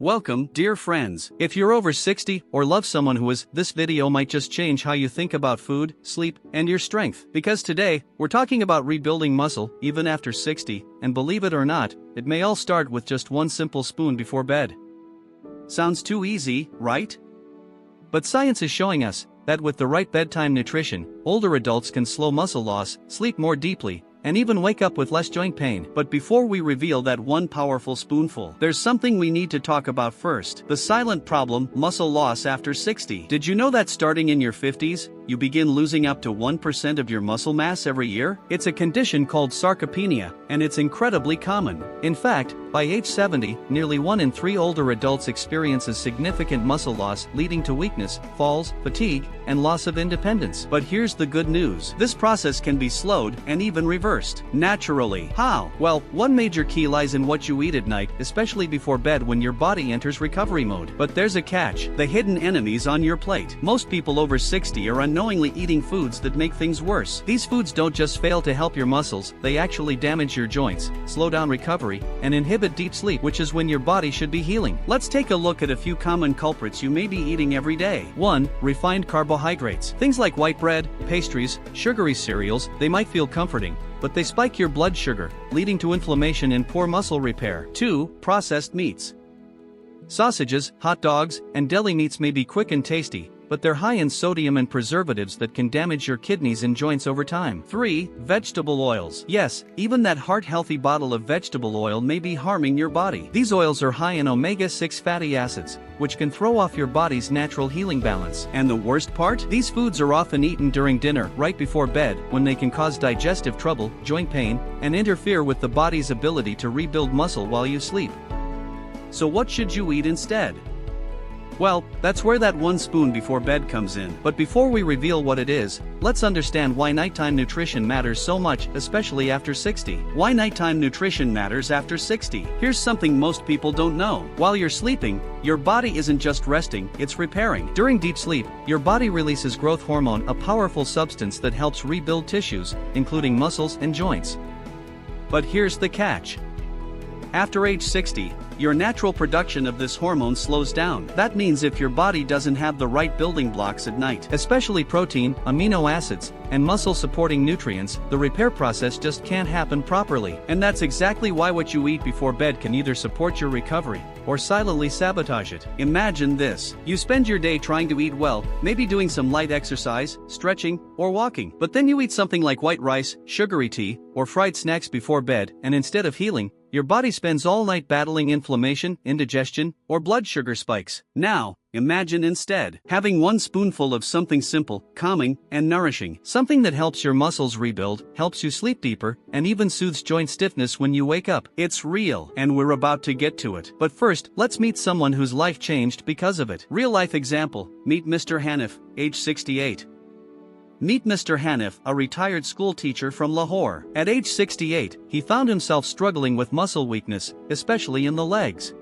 Welcome, dear friends. If you're over 60 or love someone who is, this video might just change how you think about food, sleep, and your strength. Because today, we're talking about rebuilding muscle, even after 60, and believe it or not, it may all start with just one simple spoon before bed. Sounds too easy, right? But science is showing us that with the right bedtime nutrition, older adults can slow muscle loss, sleep more deeply, and even wake up with less joint pain. But before we reveal that one powerful spoonful, there's something we need to talk about first. The silent problem, muscle loss after 60. Did you know that starting in your 50s, you begin losing up to 1% of your muscle mass every year? It's a condition called sarcopenia, and it's incredibly common. In fact, by age 70, nearly 1 in 3 older adults experiences significant muscle loss, leading to weakness, falls, fatigue, and loss of independence. But here's the good news. This process can be slowed and even reversed naturally. How? Well, one major key lies in what you eat at night, especially before bed when your body enters recovery mode. But there's a catch: the hidden enemies on your plate. Most people over 60 are unknowingly eating foods that make things worse. These foods don't just fail to help your muscles, they actually damage your joints, slow down recovery, and inhibit deep sleep, which is when your body should be healing. Let's take a look at a few common culprits you may be eating every day. 1. Refined carbohydrates. Things like white bread, pastries, sugary cereals, they might feel comforting, but they spike your blood sugar, leading to inflammation and poor muscle repair. 2. Processed meats. Sausages, hot dogs, and deli meats may be quick and tasty, but they're high in sodium and preservatives that can damage your kidneys and joints over time. 3. Vegetable oils. Yes, even that heart-healthy bottle of vegetable oil may be harming your body. These oils are high in omega-6 fatty acids, which can throw off your body's natural healing balance. And the worst part? These foods are often eaten during dinner, right before bed, when they can cause digestive trouble, joint pain, and interfere with the body's ability to rebuild muscle while you sleep. So what should you eat instead? Well, that's where that one spoon before bed comes in. But before we reveal what it is, let's understand why nighttime nutrition matters so much, especially after 60. Why nighttime nutrition matters after 60. Here's something most people don't know. While you're sleeping, your body isn't just resting, it's repairing. During deep sleep, your body releases growth hormone, a powerful substance that helps rebuild tissues, including muscles and joints. But here's the catch. After age 60, your natural production of this hormone slows down. That means if your body doesn't have the right building blocks at night, especially protein, amino acids, and muscle-supporting nutrients, the repair process just can't happen properly. And that's exactly why what you eat before bed can either support your recovery or silently sabotage it. Imagine this. You spend your day trying to eat well, maybe doing some light exercise, stretching, or walking. But then you eat something like white rice, sugary tea, or fried snacks before bed, and instead of healing, your body spends all night battling inflammation, indigestion, or blood sugar spikes. Now, imagine instead having one spoonful of something simple, calming, and nourishing. Something that helps your muscles rebuild, helps you sleep deeper, and even soothes joint stiffness when you wake up. It's real, and we're about to get to it. But first, let's meet someone whose life changed because of it. Real-life example, meet Mr. Hanif, age 68. Meet Mr. Hanif, a retired school teacher from Lahore. At age 68, he found himself struggling with muscle weakness, especially in the legs.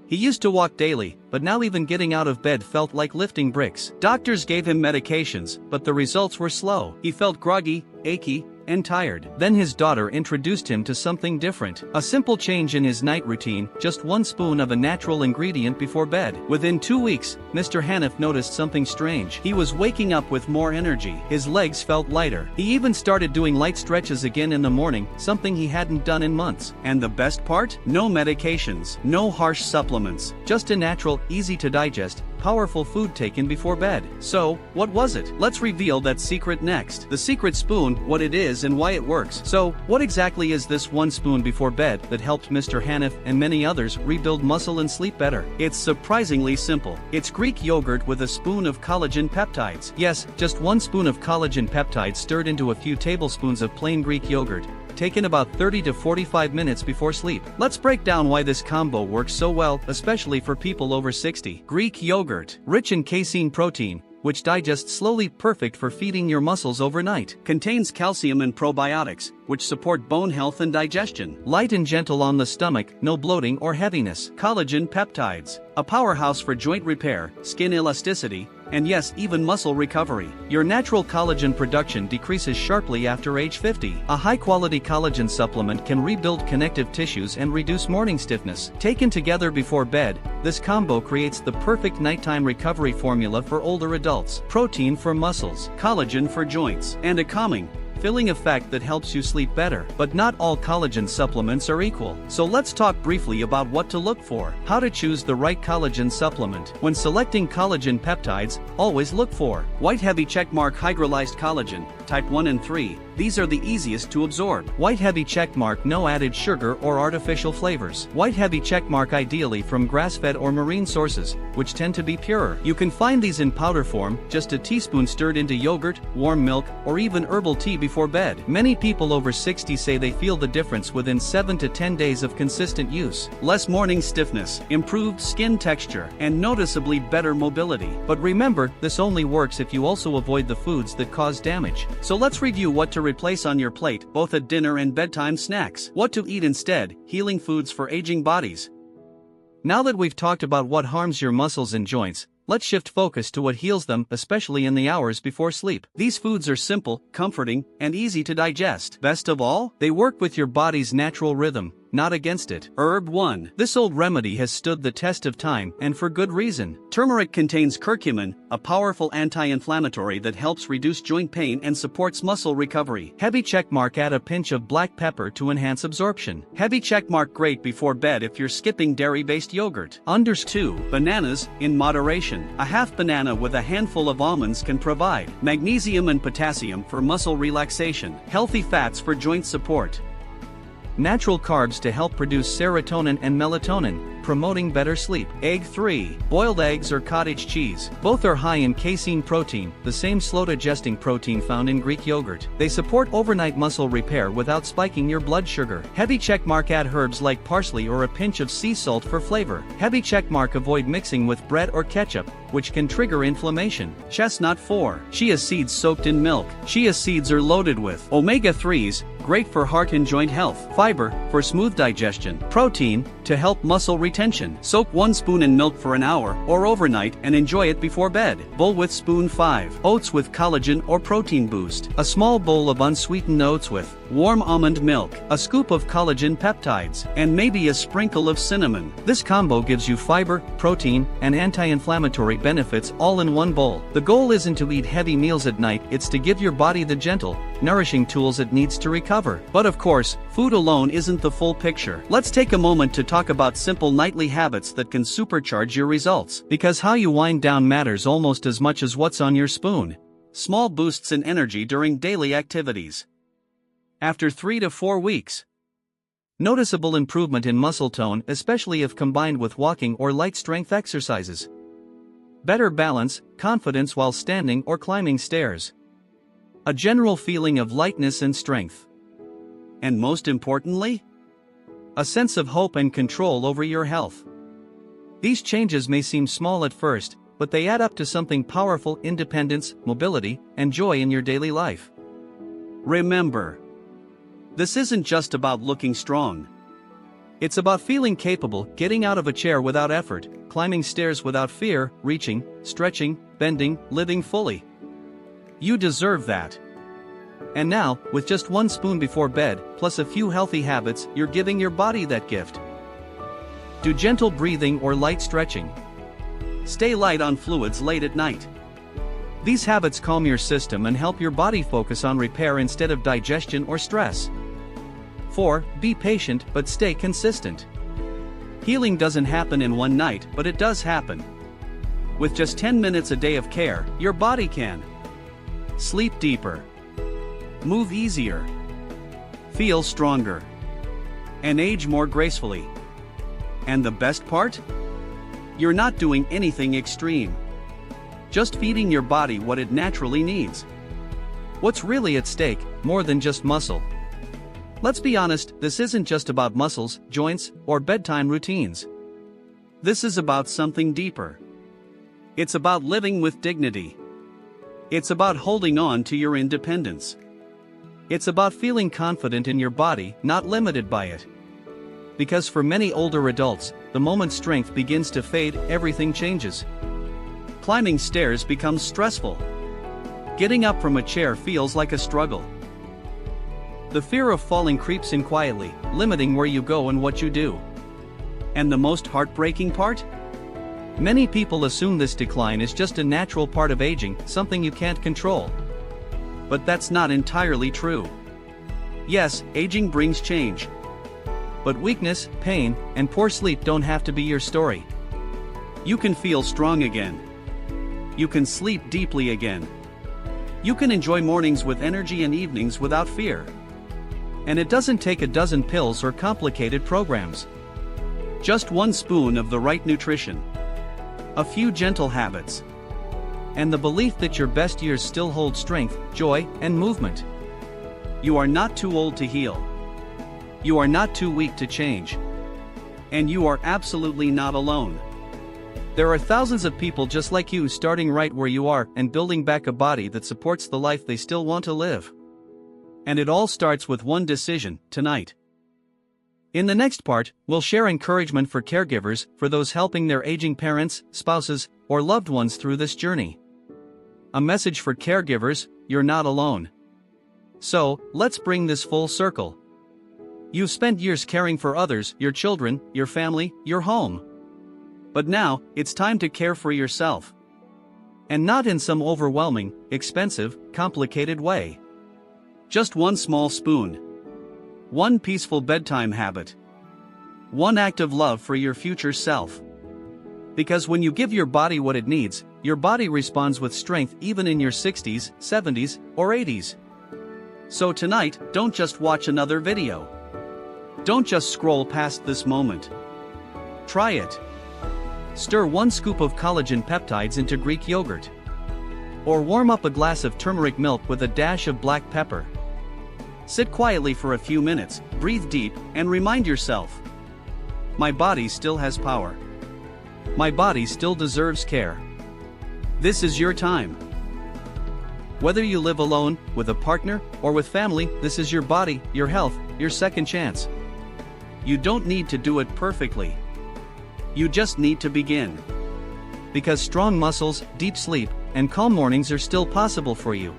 He used to walk daily, but now even getting out of bed felt like lifting bricks. Doctors gave him medications, but the results were slow. He felt groggy, achy, and tired. Then his daughter introduced him to something different. A simple change in his night routine, just one spoon of a natural ingredient before bed. Within 2 weeks, Mr. Hanif noticed something strange. He was waking up with more energy. His legs felt lighter. He even started doing light stretches again in the morning, something he hadn't done in months. And the best part? No medications, no harsh supplements, just a natural, easy to digest, powerful food taken before bed. So, what was it? Let's reveal that secret next. The secret spoon, what it is and why it works. So, what exactly is this one spoon before bed that helped Mr. Hanif and many others rebuild muscle and sleep better? It's surprisingly simple. It's Greek yogurt with a spoon of collagen peptides. Yes, just one spoon of collagen peptides stirred into a few tablespoons of plain Greek yogurt, taken about 30 to 45 minutes before sleep. Let's break down why this combo works so well, especially for people over 60. Greek yogurt, rich in casein protein, which digests slowly, perfect for feeding your muscles overnight. Contains calcium and probiotics, which support bone health and digestion. Light and gentle on the stomach, no bloating or heaviness. Collagen peptides, a powerhouse for joint repair, skin elasticity, and yes, even muscle recovery. Your natural collagen production decreases sharply after age 50. A high-quality collagen supplement can rebuild connective tissues and reduce morning stiffness. Taken together before bed, this combo creates the perfect nighttime recovery formula for older adults. Protein for muscles, collagen for joints, and a calming, filling effect that helps you sleep better. But not all collagen supplements are equal. So let's talk briefly about what to look for. How to choose the right collagen supplement. When selecting collagen peptides, always look for white heavy checkmark hydrolyzed collagen, type 1 and 3. These are the easiest to absorb. White heavy checkmark no added sugar or artificial flavors. White heavy checkmark ideally from grass-fed or marine sources, which tend to be purer. You can find these in powder form, just a teaspoon stirred into yogurt, warm milk, or even herbal tea before bed. Many people over 60 say they feel the difference within 7 to 10 days of consistent use. Less morning stiffness, improved skin texture, and noticeably better mobility. But remember, this only works if you also avoid the foods that cause damage. So let's review what to replace on your plate, both at dinner and bedtime snacks. What to eat instead, healing foods for aging bodies. Now that we've talked about what harms your muscles and joints, let's shift focus to what heals them, especially in the hours before sleep. These foods are simple, comforting, and easy to digest. Best of all, they work with your body's natural rhythm, not against it. Herb 1. This old remedy has stood the test of time, and for good reason. Turmeric contains curcumin, a powerful anti-inflammatory that helps reduce joint pain and supports muscle recovery. Heavy checkmark, add a pinch of black pepper to enhance absorption. Heavy checkmark, great before bed if you're skipping dairy-based yogurt. Unders 2. Bananas, in moderation. A half banana with a handful of almonds can provide magnesium and potassium for muscle relaxation. Healthy fats for joint support. Natural carbs to help produce serotonin and melatonin, promoting better sleep. Egg 3. Boiled eggs or cottage cheese. Both are high in casein protein, the same slow-digesting protein found in Greek yogurt. They support overnight muscle repair without spiking your blood sugar. Heavy checkmark, add herbs like parsley or a pinch of sea salt for flavor. Heavy checkmark, avoid mixing with bread or ketchup, which can trigger inflammation. Chestnut 4. Chia seeds soaked in milk. Chia seeds are loaded with omega-3s, great for heart and joint health. Fiber, for smooth digestion. Protein, to help muscle retention. Soak 1 spoon in milk for an hour or overnight and enjoy it before bed. Bowl with spoon 5. Oats with collagen or protein boost. A small bowl of unsweetened oats with warm almond milk, a scoop of collagen peptides, and maybe a sprinkle of cinnamon. This combo gives you fiber, protein, and anti-inflammatory benefits all in one bowl. The goal isn't to eat heavy meals at night, it's to give your body the gentle, nourishing tools it needs to recover. But of course, food alone isn't the full picture. Let's take a moment to talk about simple nightly habits that can supercharge your results. Because how you wind down matters almost as much as what's on your spoon. Small boosts in energy during daily activities. After 3 to 4 weeks. Noticeable improvement in muscle tone, especially if combined with walking or light strength exercises. Better balance, confidence while standing or climbing stairs. A general feeling of lightness and strength. And most importantly, a sense of hope and control over your health. These changes may seem small at first, but they add up to something powerful: independence, mobility, and joy in your daily life. Remember, this isn't just about looking strong. It's about feeling capable, getting out of a chair without effort, climbing stairs without fear, reaching, stretching, bending, living fully. You deserve that. And now, with just 1 spoon before bed, plus a few healthy habits, you're giving your body that gift. Do gentle breathing or light stretching. Stay light on fluids late at night. These habits calm your system and help your body focus on repair instead of digestion or stress. 4. Be patient but stay consistent. Healing doesn't happen in one night, but it does happen. With just 10 minutes a day of care, your body can sleep deeper, move easier, feel stronger, and age more gracefully. And the best part? You're not doing anything extreme. Just feeding your body what it naturally needs. What's really at stake, more than just muscle? Let's be honest, this isn't just about muscles, joints, or bedtime routines. This is about something deeper. It's about living with dignity. It's about holding on to your independence. It's about feeling confident in your body, not limited by it. Because for many older adults, the moment strength begins to fade, everything changes. Climbing stairs becomes stressful. Getting up from a chair feels like a struggle. The fear of falling creeps in quietly, limiting where you go and what you do. And the most heartbreaking part? Many people assume this decline is just a natural part of aging, something you can't control. But that's not entirely true. Yes, aging brings change. But weakness, pain, and poor sleep don't have to be your story. You can feel strong again. You can sleep deeply again. You can enjoy mornings with energy and evenings without fear. And it doesn't take a dozen pills or complicated programs. Just one spoon of the right nutrition. A few gentle habits. And the belief that your best years still hold strength, joy, and movement. You are not too old to heal. You are not too weak to change. And you are absolutely not alone. There are thousands of people just like you starting right where you are and building back a body that supports the life they still want to live. And it all starts with one decision, tonight. In the next part, we'll share encouragement for caregivers, for those helping their aging parents, spouses, or loved ones through this journey. A message for caregivers: you're not alone. So, let's bring this full circle. You've spent years caring for others, your children, your family, your home. But now, it's time to care for yourself. And not in some overwhelming, expensive, complicated way. Just one small spoon. One peaceful bedtime habit. One act of love for your future self. Because when you give your body what it needs, your body responds with strength even in your 60s, 70s, or 80s. So tonight, don't just watch another video. Don't just scroll past this moment. Try it. Stir 1 scoop of collagen peptides into Greek yogurt. Or warm up a glass of turmeric milk with a dash of black pepper. Sit quietly for a few minutes, breathe deep, and remind yourself: my body still has power. My body still deserves care. This is your time. Whether you live alone, with a partner, or with family, this is your body, your health, your second chance. You don't need to do it perfectly. You just need to begin. Because strong muscles, deep sleep, and calm mornings are still possible for you.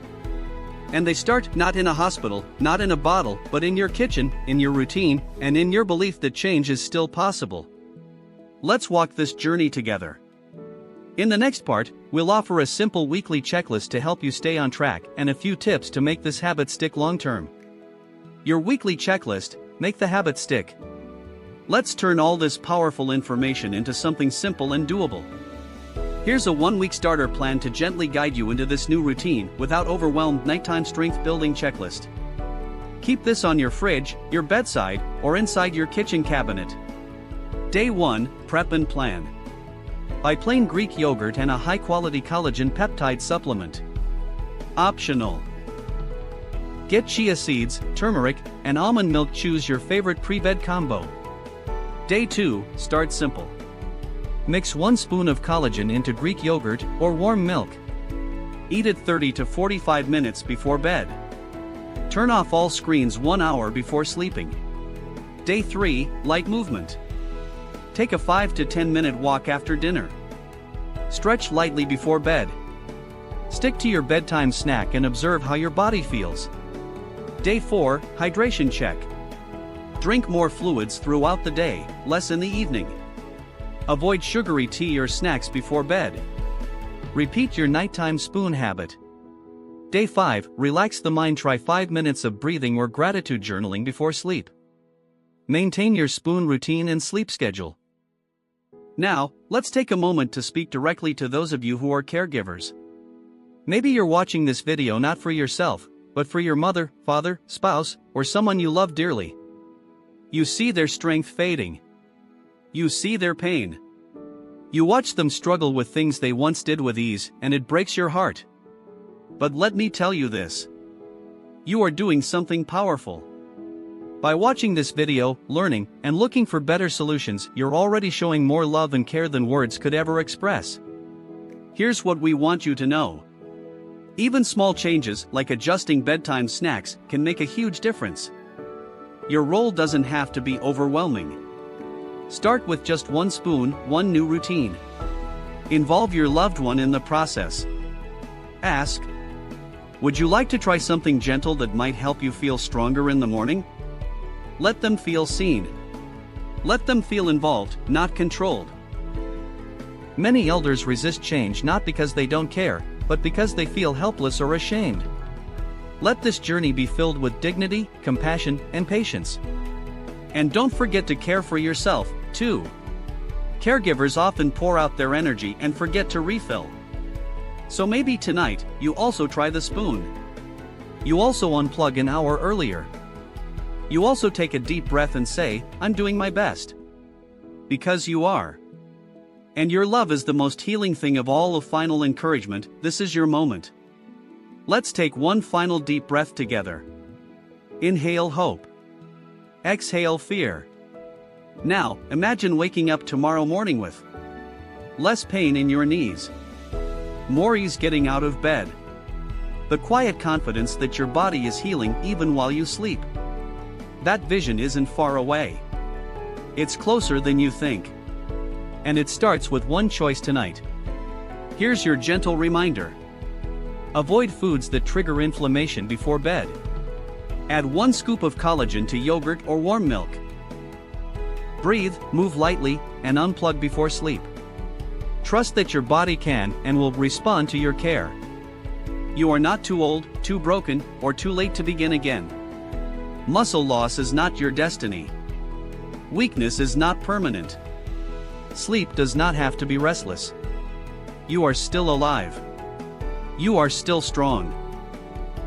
And they start not in a hospital, not in a bottle, but in your kitchen, in your routine, and in your belief that change is still possible. Let's walk this journey together. In the next part, we'll offer a simple weekly checklist to help you stay on track and a few tips to make this habit stick long-term. Your weekly checklist: make the habit stick. Let's turn all this powerful information into something simple and doable. Here's a 1-week starter plan to gently guide you into this new routine without overwhelmed nighttime strength building checklist. Keep this on your fridge, your bedside, or inside your kitchen cabinet. Day 1, Prep and Plan. Buy plain Greek yogurt and a high-quality collagen peptide supplement. Optional. Get chia seeds, turmeric, and almond milk. Choose your favorite pre-bed combo. Day 2, start simple. Mix 1 spoon of collagen into Greek yogurt or warm milk. Eat it 30 to 45 minutes before bed. Turn off all screens 1 hour before sleeping. Day 3, light movement. Take a 5 to 10 minute walk after dinner. Stretch lightly before bed. Stick to your bedtime snack and observe how your body feels. Day 4, hydration check. Drink more fluids throughout the day, less in the evening. Avoid sugary tea or snacks before bed. Repeat your nighttime spoon habit. Day 5, relax the mind. Try 5 minutes of breathing or gratitude journaling before sleep. Maintain your spoon routine and sleep schedule. Now, let's take a moment to speak directly to those of you who are caregivers. Maybe you're watching this video not for yourself, but for your mother, father, spouse, or someone you love dearly. You see their strength fading. You see their pain. You watch them struggle with things they once did with ease, and it breaks your heart. But let me tell you this. You are doing something powerful. By watching this video, learning, and looking for better solutions, you're already showing more love and care than words could ever express. Here's what we want you to know. Even small changes, like adjusting bedtime snacks, can make a huge difference. Your role doesn't have to be overwhelming. Start with just 1 spoon, 1 new routine. Involve your loved one in the process. Ask, would you like to try something gentle that might help you feel stronger in the morning? Let them feel seen. Let them feel involved, not controlled. Many elders resist change not because they don't care, but because they feel helpless or ashamed. Let this journey be filled with dignity, compassion, and patience. And don't forget to care for yourself, too. Caregivers often pour out their energy and forget to refill. So maybe tonight, you also try the spoon. You also unplug an hour earlier. You also take a deep breath and say, I'm doing my best. Because you are. And your love is the most healing thing of all. Of final encouragement, this is your moment. Let's take one final deep breath together. Inhale hope. Exhale fear. Now, imagine waking up tomorrow morning with less pain in your knees, more ease getting out of bed, the quiet confidence that your body is healing even while you sleep. That vision isn't far away. It's closer than you think. And it starts with one choice tonight. Here's your gentle reminder. Avoid foods that trigger inflammation before bed. Add 1 scoop of collagen to yogurt or warm milk. Breathe, move lightly, and unplug before sleep. Trust that your body can and will respond to your care. You are not too old, too broken, or too late to begin again. Muscle loss is not your destiny. Weakness is not permanent. Sleep does not have to be restless. You are still alive. You are still strong.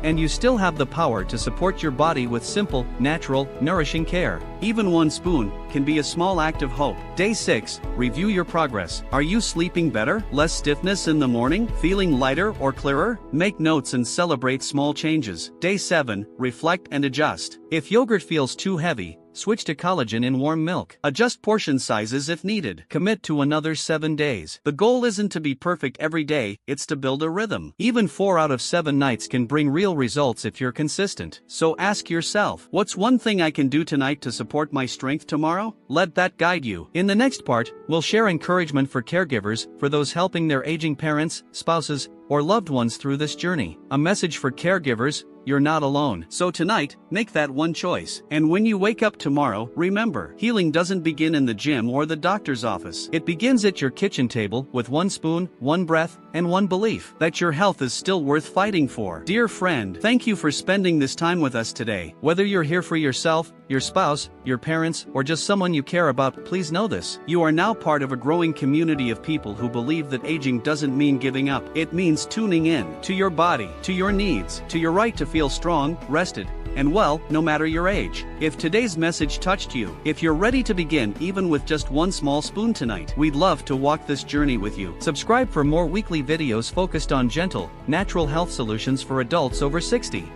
And you still have the power to support your body with simple, natural, nourishing care. Even 1 spoon can be a small act of hope. Day 6, review your progress. Are you sleeping better? Less stiffness in the morning? Feeling lighter or clearer? Make notes and celebrate small changes. Day 7, reflect and adjust. If yogurt feels too heavy, switch to collagen in warm milk. Adjust portion sizes if needed. Commit to another 7 days. The goal isn't to be perfect every day, it's to build a rhythm. Even 4 out of 7 nights can bring real results if you're consistent. So ask yourself, what's one thing I can do tonight to support my strength tomorrow? Let that guide you. In the next part, we'll share encouragement for caregivers, for those helping their aging parents, spouses, or loved ones through this journey. A message for caregivers: you're not alone. So tonight, make that one choice. And when you wake up tomorrow, remember, healing doesn't begin in the gym or the doctor's office. It begins at your kitchen table with 1 spoon, 1 breath, and 1 belief that your health is still worth fighting for. Dear friend, thank you for spending this time with us today. Whether you're here for yourself, your spouse, your parents, or just someone you care about, please know this: you are now part of a growing community of people who believe that aging doesn't mean giving up. It means tuning in to your body, to your needs, to your right to feel strong, rested, and well, no matter your age. If today's message touched you, if you're ready to begin even with just 1 small spoon tonight, we'd love to walk this journey with you. Subscribe for more weekly videos focused on gentle, natural health solutions for adults over 60.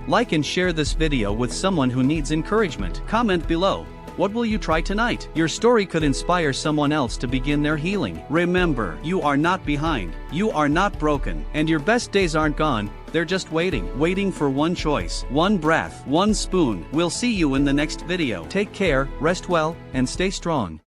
Like and share this video with someone who needs encouragement. Comment below. What will you try tonight? Your story could inspire someone else to begin their healing. Remember, you are not behind, you are not broken, and your best days aren't gone, they're just waiting for 1 choice, 1 breath, 1 spoon. We'll see you in the next video. Take care, rest well, and stay strong.